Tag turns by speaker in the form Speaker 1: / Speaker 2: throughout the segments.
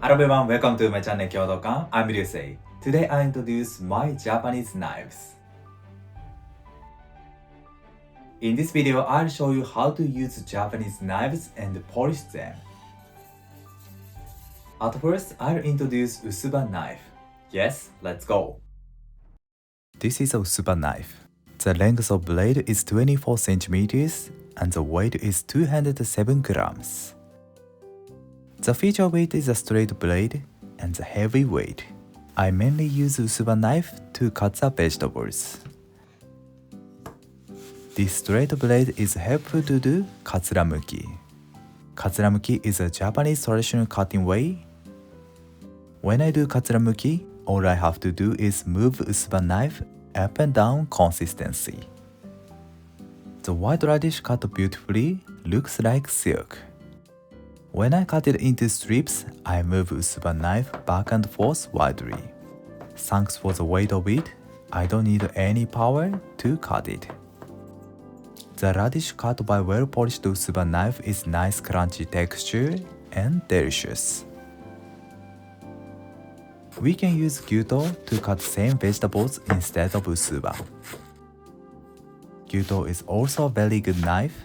Speaker 1: Hello everyone, welcome to my channel Kyotokan. I'm Ryusei. Today I introduce my Japanese knives. In this video, I'll show you how to use Japanese knives and polish them. At first, I'll introduce Usuba knife. Yes, let's go. This is a Usuba knife. The length of blade is 24 centimeters and the weight is 207 grams. The feature weight is a straight blade and the heavy weight. I mainly use Usuba knife to cut the vegetables. This straight blade is helpful to do katsuramuki. Katsuramuki is a Japanese traditional cutting way. When I do katsuramuki, all I have to do is move Usuba knife up and down consistently. The white radish cut beautifully looks like silk. When I cut it into strips, I move Usuba knife back and forth widely. Thanks for the weight of it, I don't need any power to cut it. The radish cut by well-polished Usuba knife is nice crunchy texture and delicious. We can use gyuto to cut same vegetables instead of Usuba. Gyuto is also a very good knife.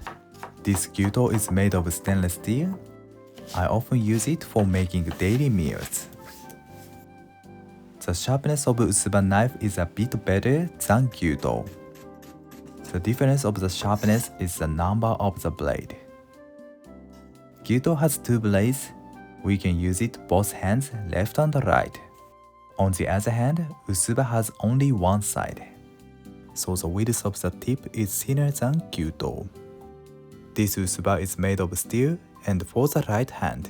Speaker 1: This gyuto is made of stainless steel. I often use it for making daily meals. The sharpness of Usuba knife is a bit better than gyuto. The difference of the sharpness is the number of the blade. Gyuto has two blades. We can use it both hands, left and right. On the other hand, Usuba has only one side, so the width of the tip is thinner than gyuto. This Usuba is made of steel and for the right hand.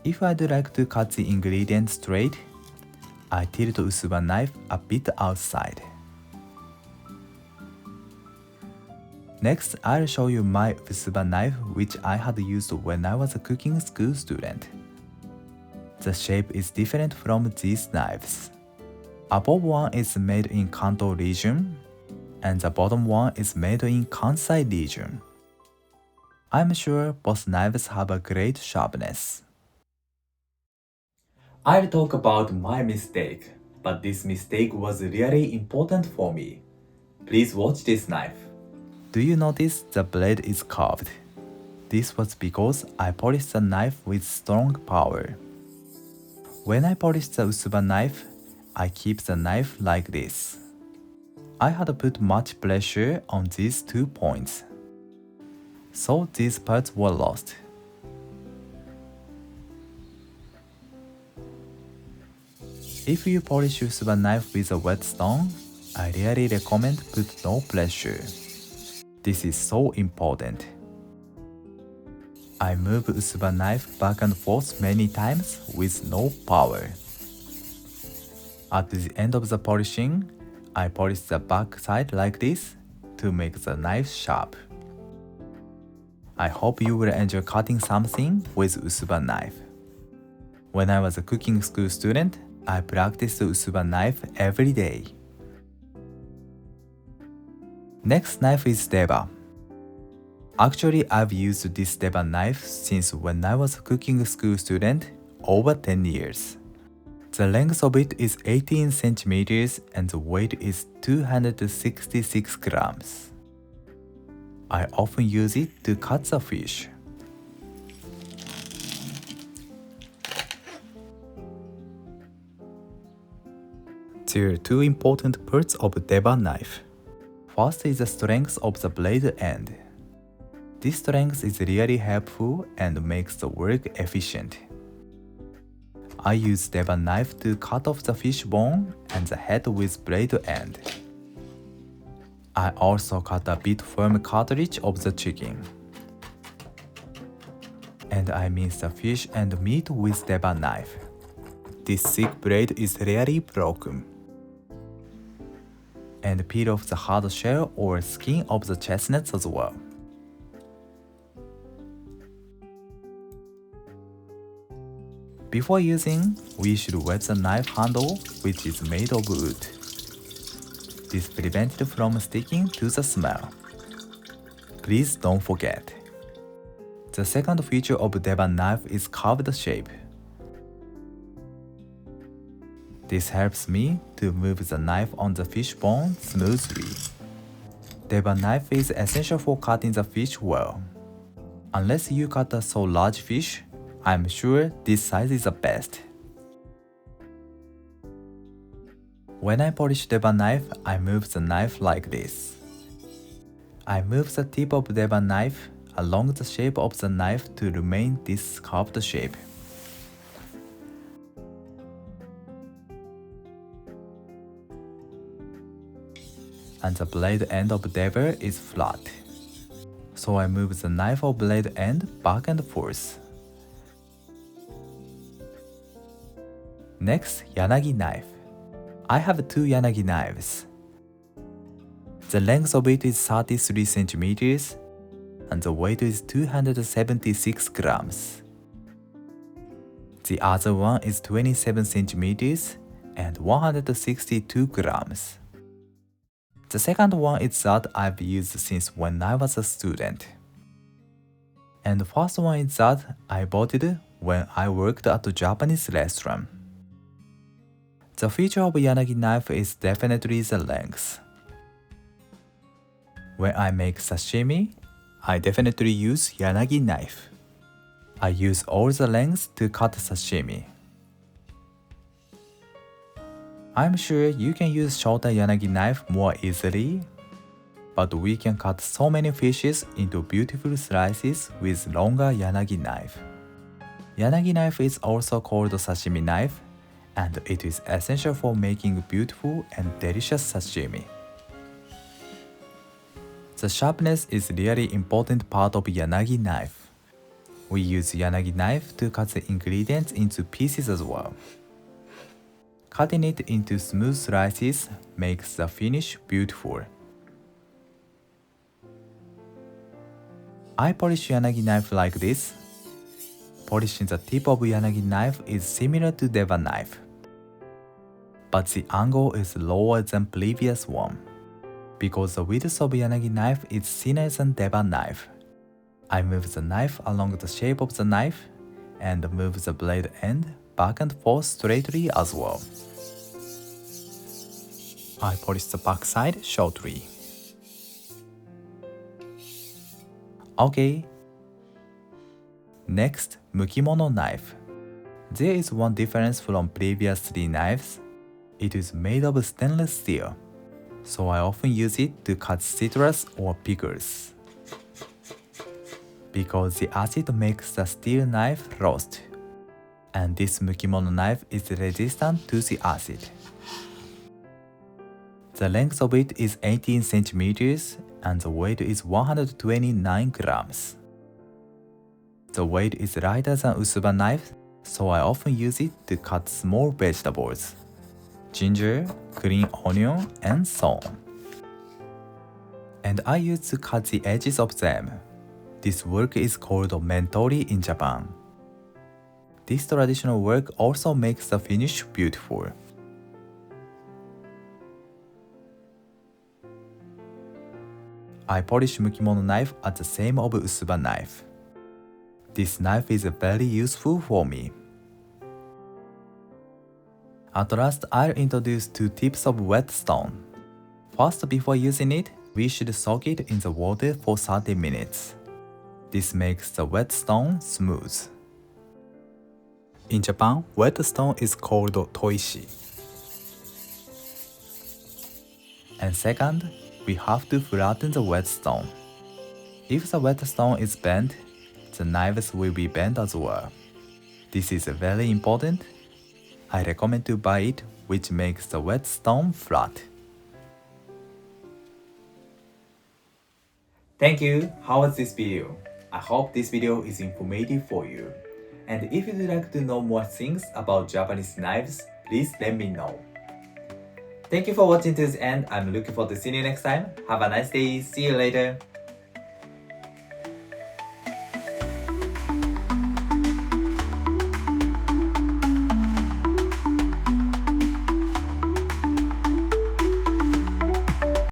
Speaker 1: If I'd like to cut the ingredients straight, I tilt Usuba knife a bit outside. Next, I'll show you my Usuba knife which I had used when I was a cooking school student. The shape is different from these knives. Above one is made in Kanto region, and the bottom one is made in Kansai region. I'm sure both knives have a great sharpness. I'll talk about my mistake, but this mistake was really important for me. Please watch this knife. Do you notice the blade is curved? This was because I polished the knife with strong power. When I polish the Usuba knife, I keep the knife like this. I had put much pressure on these 2 points, so these parts were lost. If you polish Usuba knife with a whetstone, I really recommend put no pressure. This is so important. I move Usuba knife back and forth many times with no power. At the end of the polishing, I polish the back side like this to make the knife sharp. I hope you will enjoy cutting something with Usuba knife. When I was a cooking school student, I practiced Usuba knife every day. Next knife is Deba. Actually, I've used this Deba knife since when I was a cooking school student, over 10 years. The length of it is 18 centimeters and the weight is 266 grams. I often use it to cut the fish. There are two important parts of Deba knife. First is the strength of the blade end. This strength is really helpful and makes the work efficient. I use Deba knife to cut off the fish bone and the head with blade end. I also cut a bit firm cartilage of the chicken. And I mince the fish and meat with Deba knife. This thick blade is rarely broken. And peel off the hard shell or skin of the chestnuts as well. Before using, we should wet the knife handle, which is made of wood. This prevents it from sticking to the smell. Please don't forget. The second feature of Deba knife is curved shape. This helps me to move the knife on the fish bone smoothly. Deba knife is essential for cutting the fish well. Unless you cut a so large fish, I'm sure this size is the best. When I polish Deba knife, I move the knife like this. I move the tip of Deba knife along the shape of the knife to remain this curved shape. And the blade end of Deba is flat. So I move the knife or blade end back and forth. Next, Yanagi knife. I have two Yanagi knives. The length of it is 33 centimeters and the weight is 276 grams. The other one is 27 centimeters and 162 grams. The second one is that I've used since when I was a student. And the first one is that I bought it when I worked at a Japanese restaurant. The feature of Yanagi knife is definitely the length. When I make sashimi, I definitely use Yanagi knife. I use all the lengths to cut sashimi. I'm sure you can use shorter Yanagi knife more easily, but we can cut so many fishes into beautiful slices with longer Yanagi knife. Yanagi knife is also called sashimi knife, and it is essential for making beautiful and delicious sashimi. The sharpness is really important part of Yanagi knife. We use Yanagi knife to cut the ingredients into pieces as well. Cutting it into smooth slices makes the finish beautiful. I polish Yanagi knife like this. Polishing the tip of Yanagi knife is similar to Deba knife, but the angle is lower than previous one. Because the width of Yanagi knife is thinner than Deba knife, I move the knife along the shape of the knife and move the blade end back and forth straightly as well. I polish the back side shortly. Okay. Next, Mukimono knife. There is one difference from previous three knives. It is made of stainless steel, so I often use it to cut citrus or pickles. Because the acid makes the steel knife rust, and this Mukimono knife is resistant to the acid. The length of it is 18 centimeters and the weight is 129 grams. The weight is lighter than Usuba knife, so I often use it to cut small vegetables, ginger, green onion, and so on. And I use to cut the edges of them. This work is called mentori in Japan. This traditional work also makes the finish beautiful. I polish Mukimono knife at the same of Usuba knife. This knife is very useful for me. At last, I'll introduce two tips of whetstone. First, before using it, we should soak it in the water for 30 minutes. This makes the whetstone smooth. In Japan, whetstone is called toishi. And second, we have to flatten the whetstone. If the whetstone is bent, the knives will be bent as well. This is very important. I recommend to buy it, which makes the whetstone flat. Thank you. How was this video? I hope this video is informative for you. And if you'd like to know more things about Japanese knives, please let me know. Thank you for watching to the end. I'm looking forward to seeing you next time. Have a nice day. See you later.